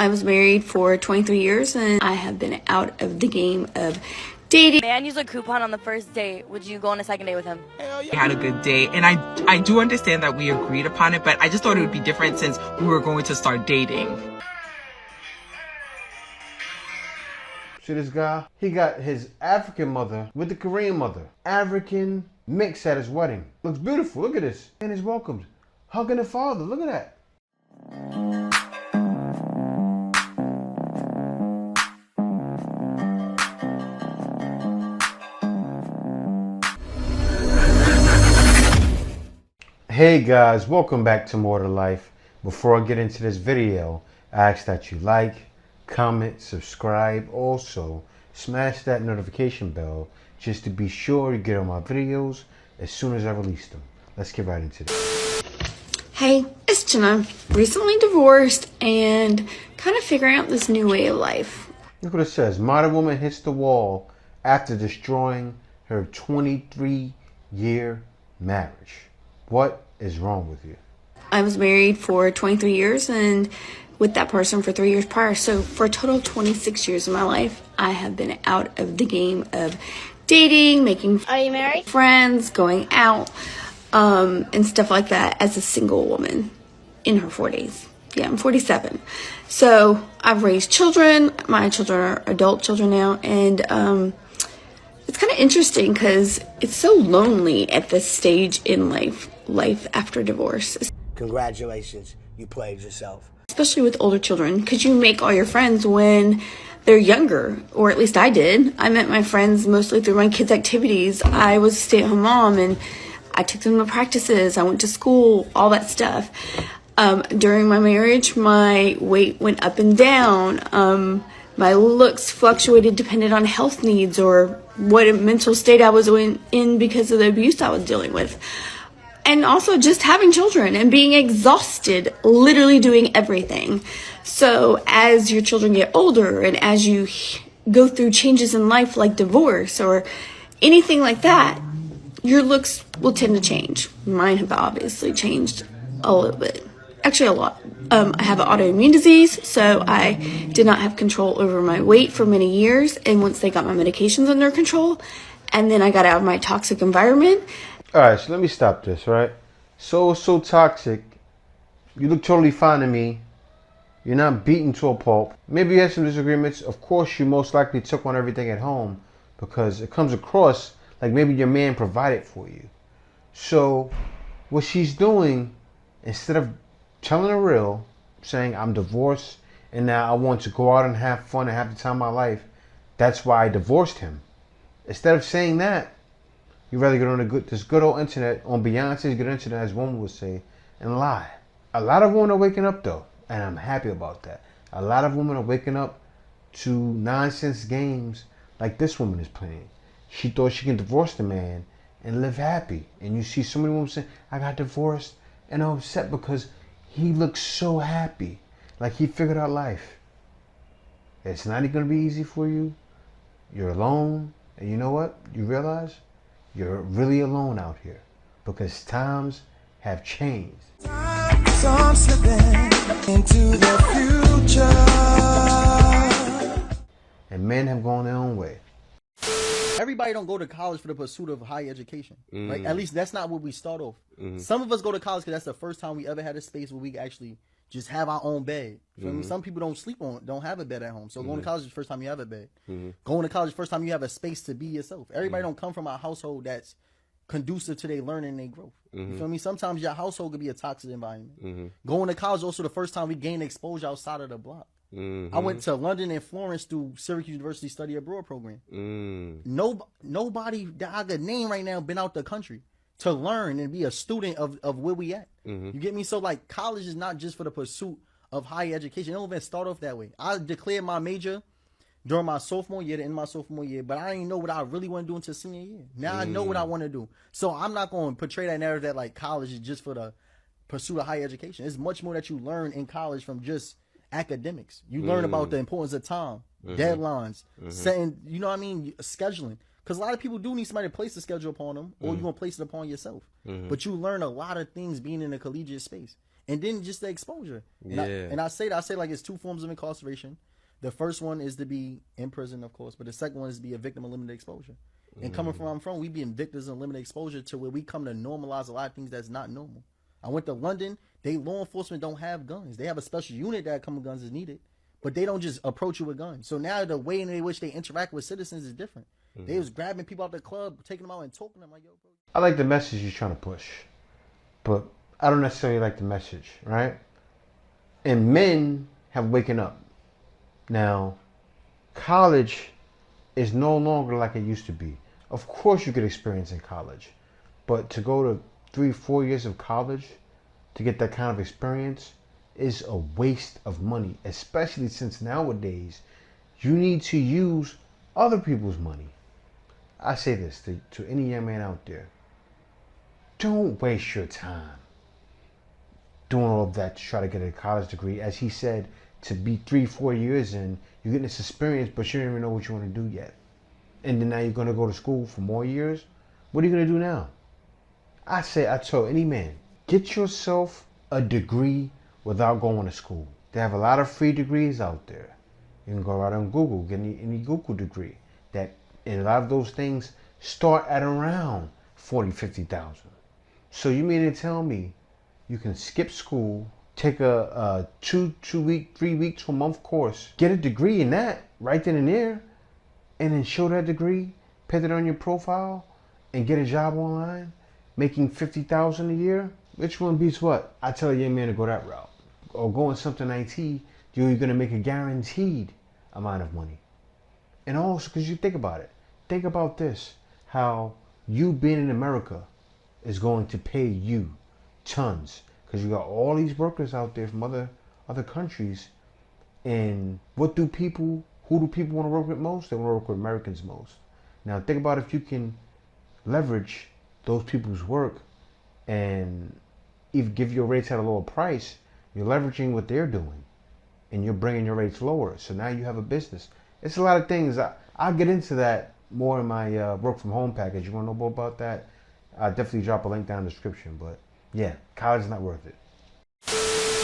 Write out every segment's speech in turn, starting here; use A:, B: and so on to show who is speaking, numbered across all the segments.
A: I was married for 23 years and I have been out of the game of dating.
B: Man used a coupon on the first date. Would you go on a second date with him?
C: Hell yeah. We had a good date, and I do understand that we agreed upon it, but I just thought it would be different since we were going to start dating.
D: See this guy? He got his African mother with the Korean mother. African mix at his wedding. Looks beautiful. Look at this. And is welcomed. Hugging the father. Look at that. Hey guys, welcome back to More to Life. Before I get into this video, I ask that you like, comment, subscribe. Also, smash that notification bell just to be sure you get all my videos as soon as I release them. Let's get right into this.
A: Hey, it's Jenna. Recently divorced and kind of figuring out this new way of life.
D: Look what it says. Modern woman hits the wall after destroying her 23-year marriage. What is wrong with you?
A: I was married for 23 years and with that person for 3 years prior. So for a total of 26 years of my life, I have been out of the game of dating, making
B: Are you married?
A: friends, going out, and stuff like that as a single woman in her 40s. Yeah, I'm 47. So I've raised children. My children are adult children now. And it's kind of interesting because it's so lonely at this stage in life after divorce.
E: Congratulations, you played yourself.
A: Especially with older children, because you make all your friends when they're younger, or at least I did. I met my friends mostly through my kids' activities. I was a stay-at-home mom, and I took them to practices. I went to school, all that stuff. During my marriage, my weight went up and down. My looks fluctuated depending on health needs or what mental state I was in because of the abuse I was dealing with. And also just having children and being exhausted, literally doing everything. So as your children get older and as you go through changes in life like divorce or anything like that, your looks will tend to change. Mine have obviously changed a little bit. Actually, a lot. I have an autoimmune disease, so I did not have control over my weight for many years. And once they got my medications under control, and then I got out of my toxic environment.
D: All right, so let me stop this, right? So toxic. You look totally fine to me. You're not beaten to a pulp. Maybe you had some disagreements. Of course, you most likely took on everything at home because it comes across like maybe your man provided for you. So what she's doing, instead of telling the real, saying I'm divorced and now I want to go out and have fun and have the time of my life, that's why I divorced him. Instead of saying that, you'd rather get on this good old internet, on Beyonce's good internet, as one would say, and lie. A lot of women are waking up though, and I'm happy about that. A lot of women are waking up to nonsense games like this woman is playing. She thought she can divorce the man and live happy. And you see so many women saying, I got divorced and I'm upset because he looks so happy, like he figured out life. It's not going to be easy for you. You're alone. And you know what? You realize you're really alone out here because times have changed.
F: So I'm slipping into the future.
D: And men have gone their own way.
G: Everybody don't go to college for the pursuit of higher education, right? At least that's not where we start off. Some of us go to college because that's the first time we ever had a space where we actually just have our own bed. I mean, some people don't have a bed at home. So going to college is the first time you have a bed. Going to college is the first time you have a space to be yourself. Everybody don't come from a household that's conducive to their learning and their growth. You feel me? Sometimes your household could be a toxic environment. Going to college is also the first time we gain exposure outside of the block. I went to London and Florence through Syracuse University Study Abroad program. Nobody that I could name right now been out the country to learn and be a student of where we at. You get me? So like college is not just for the pursuit of higher education. It don't even start off that way. I declared my major during my sophomore year, the end of my sophomore year, but I didn't know what I really want to do until senior year. Now I know what I want to do. So I'm not going to portray that narrative that like college is just for the pursuit of higher education. It's much more that you learn in college from just academics. You learn about the importance of time, deadlines, setting, you know what I mean, scheduling. Because a lot of people do need somebody to place the schedule upon them, or you're going to place it upon yourself. But you learn a lot of things being in a collegiate space. and then just the exposure.
H: Yeah.
G: And I say like it's two forms of incarceration. The first one is to be in prison, of course, but the second one is to be a victim of limited exposure. And coming from where I'm from, we being victims of limited exposure to where we come to normalize a lot of things that's not normal. I went to London. They law enforcement don't have guns. They have a special unit that come with guns as needed, but they don't just approach you with guns. So now the way in which they interact with citizens is different. They was grabbing people out the club, taking them out and talking to them like, yo, bro.
D: I like the message you're trying to push, but I don't necessarily like the message, right? And men have waken up. Now, college is no longer like it used to be. Of course you could experience in college, but to go to 3-4 years of college to get that kind of experience is a waste of money, especially since nowadays you need to use other people's money. I say this to any young man out there. Don't waste your time doing all of that to try to get a college degree. As he said, to be 3-4 years in, you're getting this experience, but you don't even know what you want to do yet. And then now you're going to go to school for more years. What are you going to do now? I tell any man, get yourself a degree without going to school. They have a lot of free degrees out there. You can go right on Google, get any Google degree. And a lot of those things start at around 40,000, 50,000. So you mean to tell me you can skip school, take a 2-week, 3 week to a month course, get a degree in that right then and there, and then show that degree, put it on your profile, and get a job online, making 50,000 a year? Which one beats what? I tell a young man to go that route. Or go in something IT, you're going to make a guaranteed amount of money. And also, because you think about it. Think about this, how you being in America is going to pay you tons. Because you got all these workers out there from other countries. And who do people want to work with most? They want to work with Americans most. Now think about if you can leverage those people's work and even give your rates at a lower price, you're leveraging what they're doing and you're bringing your rates lower. So now you have a business. It's a lot of things. I'll get into that more in my work from home package. You want to know more about that? I'll definitely drop a link down in the description. But yeah, college is not worth it.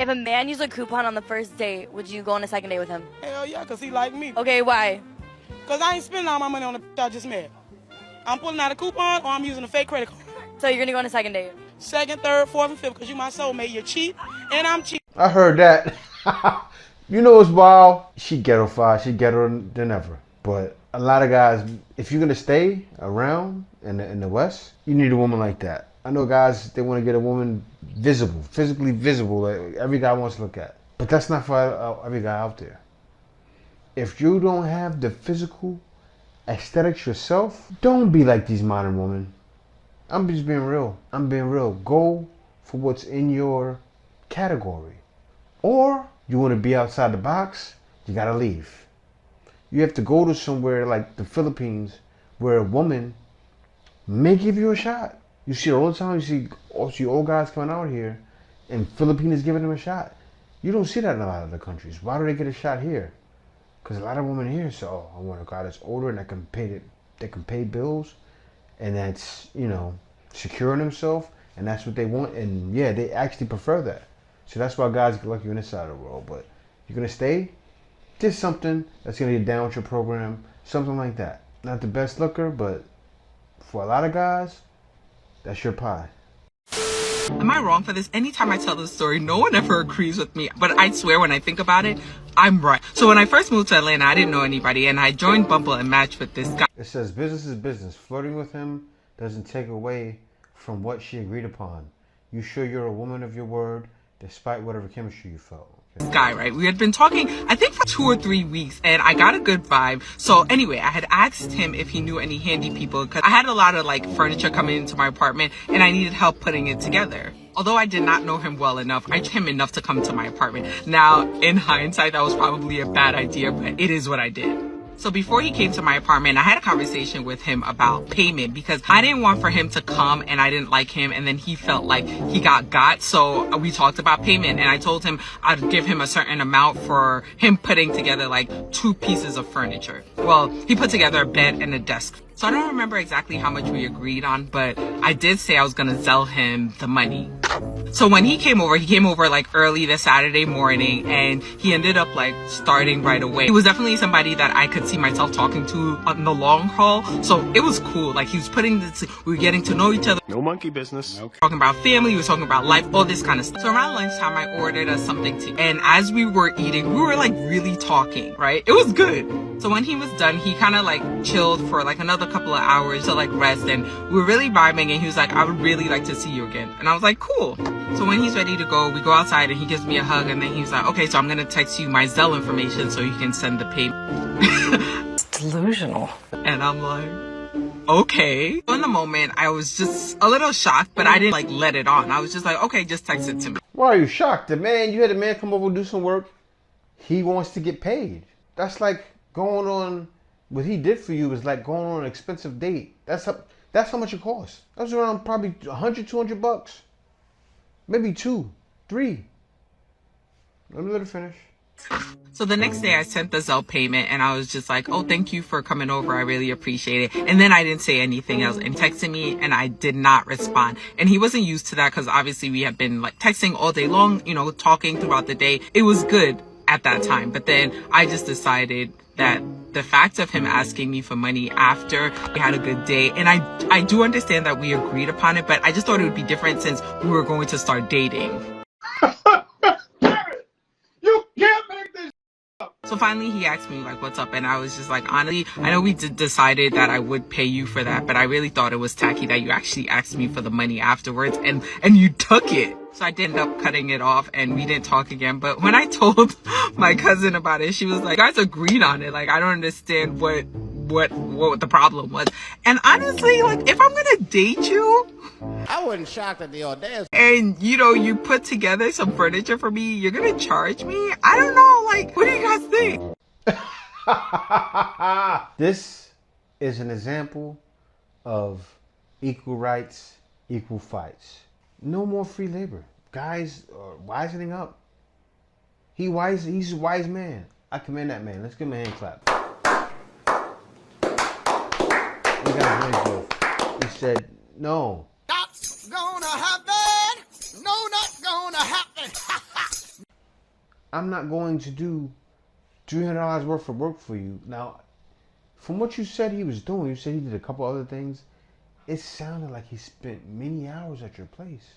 B: If a man used a coupon on the first date, would you go on a second date with him?
I: Hell yeah, because he like me.
B: Okay, why?
I: Because I ain't spending all my money on the I just met. I'm pulling out a coupon or I'm using a fake credit card.
B: So you're going to go on a second date?
I: Second, third, fourth, and fifth, because you my soulmate. You're cheap, and I'm cheap.
D: I heard that. You know what's wild? She ghetto-fied. She ghetto than ever. But a lot of guys, if you're going to stay around in the West, you need a woman like that. I know guys, they want to get a woman visible, physically visible, that every guy wants to look at. But that's not for every guy out there. If you don't have the physical aesthetics yourself, don't be like these modern women. I'm just being real. I'm being real. Go for what's in your category. Or you want to be outside the box, you got to leave. You have to go to somewhere like the Philippines where a woman may give you a shot. You see it all the time. You see old guys coming out here and Filipinos giving them a shot. You don't see that in a lot of other countries. Why do they get a shot here? Because a lot of women here say, oh, I want a guy that's older and that can pay bills and that's, securing himself, and that's what they want. And yeah, they actually prefer that. So that's why guys get lucky on this side of the world. But you're going to stay, just something that's going to get down with your program, something like that. Not the best looker, but for a lot of guys, that's your pie.
C: Am I wrong for this? Anytime I tell this story, no one ever agrees with me. But I swear when I think about it, I'm right. So when I first moved to Atlanta, I didn't know anybody. And I joined Bumble and matched with this guy.
D: It says business is business. Flirting with him doesn't take away from what she agreed upon. You sure you're a woman of your word, despite whatever chemistry you felt. Okay?
C: Guy, right? We had been talking, I think, for 2 or 3 weeks, and I got a good vibe. So anyway, I had asked him if he knew any handy people, because I had a lot of furniture coming into my apartment, and I needed help putting it together. Although I did not know him well enough, I knew him enough to come to my apartment. Now, in hindsight, that was probably a bad idea, but it is what I did. So before he came to my apartment, I had a conversation with him about payment because I didn't want for him to come and I didn't like him and then he felt like he got. So we talked about payment and I told him I'd give him a certain amount for him putting together 2 pieces of furniture. Well, he put together a bed and a desk. So I don't remember exactly how much we agreed on, but I did say I was going to sell him the money. So when he came over like early the Saturday morning, and he ended up like starting right away. He was definitely somebody that I could see myself talking to on the long haul. So it was cool. Like he was we were getting to know each other.
H: No monkey business. Okay.
C: Talking about family, we were talking about life, all this kind of stuff. So around lunchtime, I ordered us something to eat. And as we were eating, we were like really talking, right? It was good. So when he was done, he kind of like chilled for like another couple of hours to like rest, and we were really vibing, and he was like, I would really like to see you again. And I was like, cool. So when he's ready to go, we go outside and he gives me a hug, and then he was like, okay, so I'm going to text you my Zelle information so you can send the payment.
J: It's delusional.
C: And I'm like, okay. In the moment, I was just a little shocked, but I didn't like let it on. I was just like, okay, just text it to me.
D: Why are you shocked? You had a man come over and do some work. He wants to get paid. That's like going on, what he did for you is like going on an expensive date. That's how much it costs. That was around probably $100-200. Maybe 2, 3. Let me let it finish.
C: So the next day I sent the Zelle payment, and I was just like, oh, thank you for coming over. I really appreciate it. And then I didn't say anything else, and texted me, and I did not respond. And he wasn't used to that because obviously we have been like texting all day long, you know, talking throughout the day. It was good at that time. But then I just decided that the fact of him asking me for money after we had a good day, and I do understand that we agreed upon it, but I just thought it would be different since we were going to start dating.
D: You can't make this up.
C: So finally he asked me like, what's up? And I was just like, honestly, I know we decided that I would pay you for that, but I really thought it was tacky that you actually asked me for the money afterwards, and you took it. So I did end up cutting it off, and we didn't talk again. But when I told my cousin about it, she was like, you guys agreed on it. Like, I don't understand what the problem was. And honestly, like, if I'm gonna date you,
E: I wasn't shocked at the audacity.
C: and you know, you put together some furniture for me, you're gonna charge me? I don't know, like, what do you guys think?
D: This is an example of equal rights, equal fights. No more free labor. Guys are wisening up. He's a wise man. I commend that man. Let's give him a hand clap. We got his money's worth. He said, no.
F: Not gonna happen. No, not gonna happen.
D: I'm not going to do $300 worth of work for you. Now, from what you said he was doing, you said he did a couple other things. It sounded like he spent many hours at your place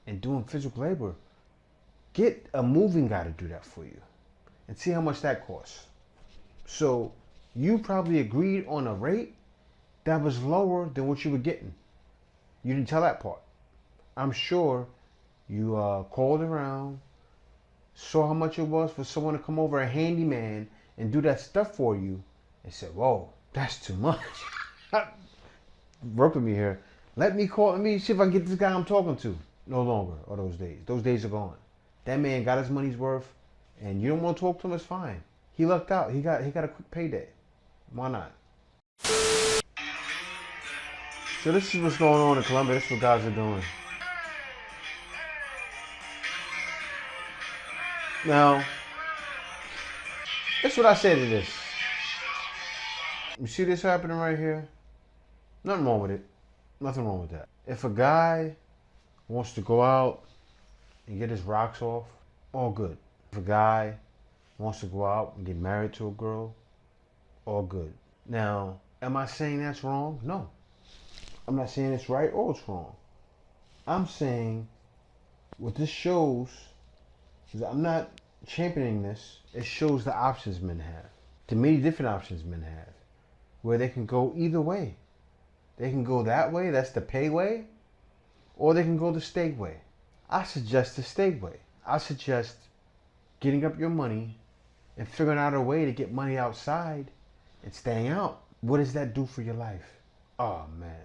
D: and doing physical labor. Get a moving guy to do that for you and see how much that costs. So you probably agreed on a rate that was lower than what you were getting. You didn't tell that part. I'm sure you called around, saw how much it was for someone to come over, a handyman, and do that stuff for you, and said, whoa, that's too much. Work with me here. Let me see if I can get this guy I'm talking to. No longer are those days. Those days are gone. That man got his money's worth, and you don't want to talk to him, it's fine. He lucked out. He got a quick payday. Why not? So this is what's going on in Colombia. This is what guys are doing. Now, that's what I say to this. You see this happening right here? Nothing wrong with it. Nothing wrong with that. If a guy wants to go out and get his rocks off, all good. If a guy wants to go out and get married to a girl, all good. Now, am I saying that's wrong? No. I'm not saying it's right or it's wrong. I'm saying what this shows is I'm not championing this. It shows the options men have. The many different options men have, where they can go either way. They can go that way, that's the pay way, or they can go the stay way. I suggest the stay way. I suggest getting up your money and figuring out a way to get money outside and staying out. What does that do for your life? Oh man,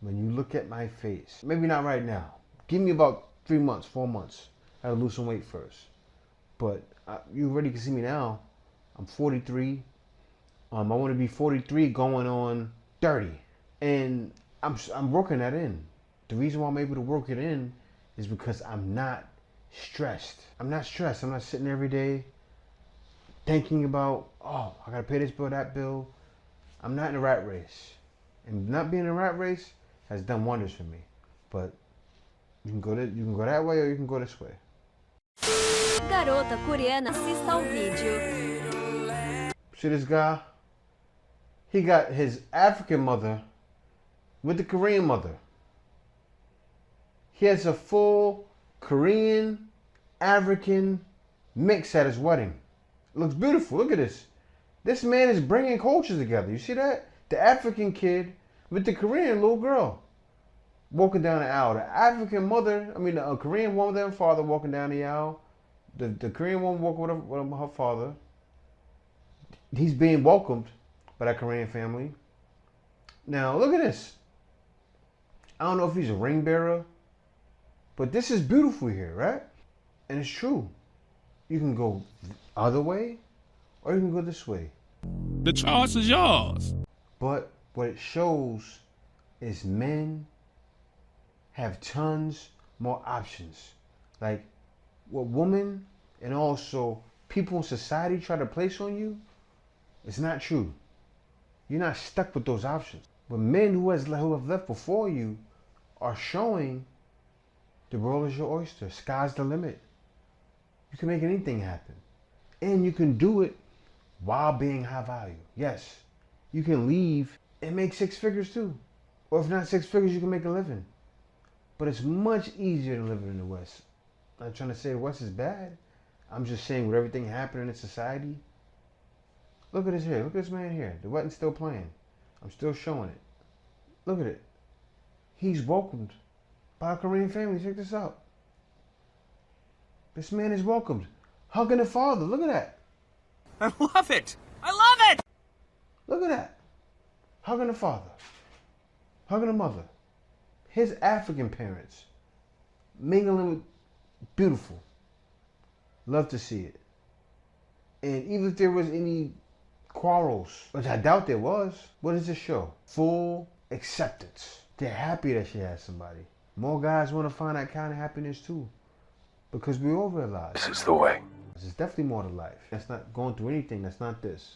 D: when you look at my face, maybe not right now. Give me about 3 months, 4 months. I gotta lose some weight first. But you already can see me now. I'm 43. I want to be 43 going on 30. And I'm working that in. The reason why I'm able to work it in is because I'm not stressed. I'm not stressed. I'm not sitting every day thinking about, oh, I gotta pay this bill, that bill. I'm not in a rat race. And not being in a rat race has done wonders for me. But You can go that way or you can go this way.
H: Garota coreana, assista ao vídeo.
D: See this guy? He got his African mother with the Korean mother. He has a full Korean, African mix at his wedding. It looks beautiful. Look at this. This man is bringing cultures together. You see that? The African kid with the Korean little girl walking down the aisle. The African mother, the Korean mother and father walking down the aisle. The Korean woman walking with her father. He's being welcomed by that Korean family. Now, look at this. I don't know if he's a ring bearer, but this is beautiful here, right? And it's true. You can go the other way, or you can go this way.
K: The choice is yours.
D: But what it shows is men have tons more options. Like what women and also people in society try to place on you, it's not true. You're not stuck with those options. But men who have left before you are showing the world is your oyster. Sky's the limit. You can make anything happen. And you can do it while being high value. Yes, you can leave and make 6 figures too. Or if not 6 figures, you can make a living. But it's much easier to live in the West. I'm not trying to say the West is bad. I'm just saying with everything happening in society. Look at this here. Look at this man here. The wedding's still playing. I'm still showing it. Look at it. He's welcomed by a Korean family. Check this out. This man is welcomed. Hugging the father. Look at that.
K: I love it. I love it.
D: Look at that. Hugging the father. Hugging the mother. His African parents. Mingling with beautiful. Love to see it. And even if there was any quarrels, which I doubt there was, what does this show? Full acceptance. They're happy that she has somebody. More guys want to find that kind of happiness too. Because we all realize
K: This is the way.
D: there's definitely more to life. That's not going through anything that's not this.